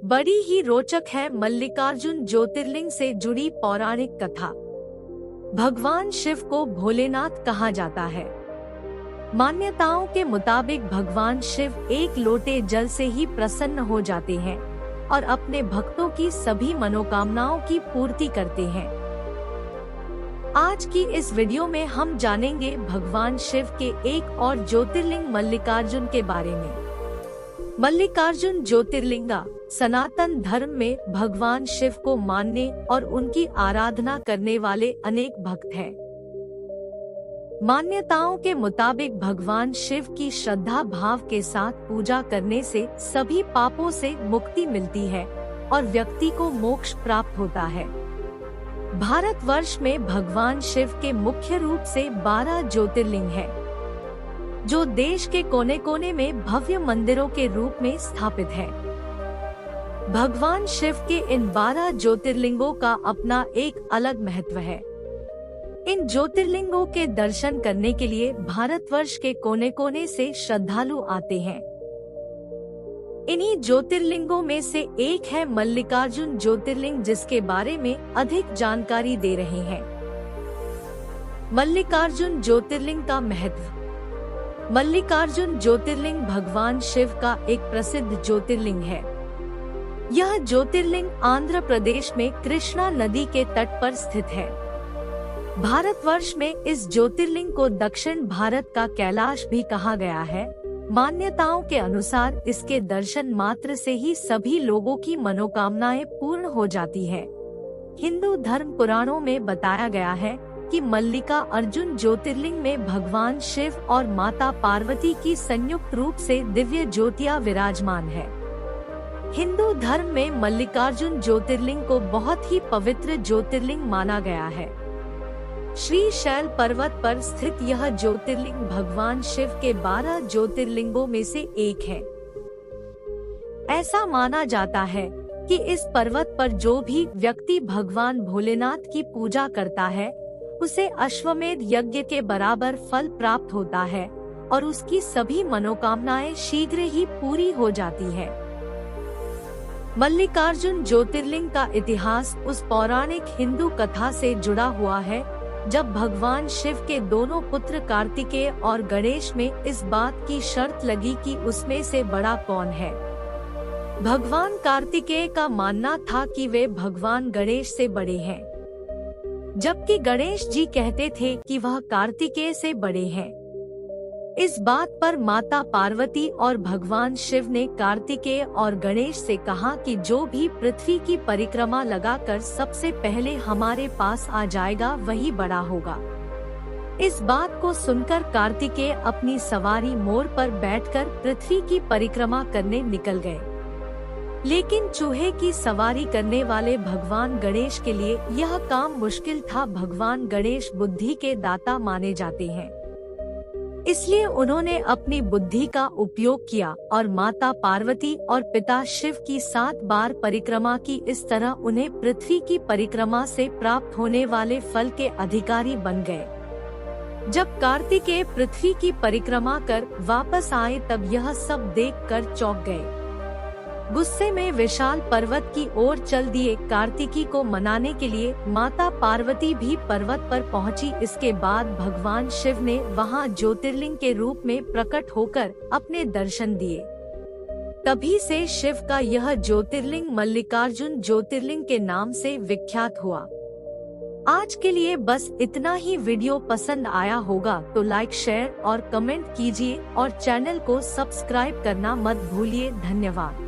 बड़ी ही रोचक है मल्लिकार्जुन ज्योतिर्लिंग से जुड़ी पौराणिक कथा। भगवान शिव को भोलेनाथ कहा जाता है। मान्यताओं के मुताबिक भगवान शिव एक लोटे जल से ही प्रसन्न हो जाते हैं और अपने भक्तों की सभी मनोकामनाओं की पूर्ति करते हैं। आज की इस वीडियो में हम जानेंगे भगवान शिव के एक और ज्योतिर्लिंग मल्लिकार्जुन के बारे में। मल्लिकार्जुन ज्योतिर्लिंगा सनातन धर्म में भगवान शिव को मानने और उनकी आराधना करने वाले अनेक भक्त हैं। मान्यताओं के मुताबिक भगवान शिव की श्रद्धा भाव के साथ पूजा करने से सभी पापों से मुक्ति मिलती है और व्यक्ति को मोक्ष प्राप्त होता है। भारतवर्ष में भगवान शिव के मुख्य रूप से 12 ज्योतिर्लिंग हैं, जो देश के कोने कोने में भव्य मंदिरों के रूप में स्थापित है। भगवान शिव के इन 12 ज्योतिर्लिंगों का अपना एक अलग महत्व है। इन ज्योतिर्लिंगों के दर्शन करने के लिए भारतवर्ष के कोने कोने से श्रद्धालु आते हैं। इन्हीं ज्योतिर्लिंगों में से एक है मल्लिकार्जुन ज्योतिर्लिंग, जिसके बारे में अधिक जानकारी दे रहे हैं। मल्लिकार्जुन ज्योतिर्लिंग का महत्व। मल्लिकार्जुन ज्योतिर्लिंग भगवान शिव का एक प्रसिद्ध ज्योतिर्लिंग है। यह ज्योतिर्लिंग आंध्र प्रदेश में कृष्णा नदी के तट पर स्थित है। भारतवर्ष में इस ज्योतिर्लिंग को दक्षिण भारत का कैलाश भी कहा गया है। मान्यताओं के अनुसार इसके दर्शन मात्र से ही सभी लोगों की मनोकामनाएं पूर्ण हो जाती है। हिंदू धर्म पुराणों में बताया गया है कि मल्लिका अर्जुन ज्योतिर्लिंग में भगवान शिव और माता पार्वती की संयुक्त रूप से दिव्य ज्योतियां विराजमान है। हिंदू धर्म में मल्लिकार्जुन ज्योतिर्लिंग को बहुत ही पवित्र ज्योतिर्लिंग माना गया है। श्री शैल पर्वत पर स्थित यह ज्योतिर्लिंग भगवान शिव के 12 ज्योतिर्लिंगों में से एक है। ऐसा माना जाता है कि इस पर्वत पर जो भी व्यक्ति भगवान भोलेनाथ की पूजा करता है, उसे अश्वमेध यज्ञ के बराबर फल प्राप्त होता है और उसकी सभी मनोकामनाएं शीघ्र ही पूरी हो जाती है। मल्लिकार्जुन ज्योतिर्लिंग का इतिहास उस पौराणिक हिंदू कथा से जुड़ा हुआ है, जब भगवान शिव के दोनों पुत्र कार्तिकेय और गणेश में इस बात की शर्त लगी कि उसमें से बड़ा कौन है। भगवान कार्तिकेय का मानना था कि वे भगवान गणेश से बड़े हैं, जबकि गणेश जी कहते थे कि वह कार्तिकेय से बड़े हैं। इस बात पर माता पार्वती और भगवान शिव ने कार्तिकेय और गणेश से कहा कि जो भी पृथ्वी की परिक्रमा लगाकर सबसे पहले हमारे पास आ जाएगा वही बड़ा होगा। इस बात को सुनकर कार्तिकेय अपनी सवारी मोर पर बैठकर पृथ्वी की परिक्रमा करने निकल गए। लेकिन चूहे की सवारी करने वाले भगवान गणेश के लिए यह काम मुश्किल था। भगवान गणेश बुद्धि के दाता माने जाते हैं, इसलिए उन्होंने अपनी बुद्धि का उपयोग किया और माता पार्वती और पिता शिव की 7 बार परिक्रमा की। इस तरह उन्हें पृथ्वी की परिक्रमा से प्राप्त होने वाले फल के अधिकारी बन गए। जब कार्तिकेय पृथ्वी की परिक्रमा कर वापस आए, तब यह सब देखकर चौंक गए। गुस्से में विशाल पर्वत की ओर चल दिए। कार्तिकी को मनाने के लिए माता पार्वती भी पर्वत पर पहुंची। इसके बाद भगवान शिव ने वहां ज्योतिर्लिंग के रूप में प्रकट होकर अपने दर्शन दिए। तभी से शिव का यह ज्योतिर्लिंग मल्लिकार्जुन ज्योतिर्लिंग के नाम से विख्यात हुआ। आज के लिए बस इतना ही। वीडियो पसंद आया होगा तो लाइक, शेयर और कमेंट कीजिए और चैनल को सब्सक्राइब करना मत भूलिए। धन्यवाद।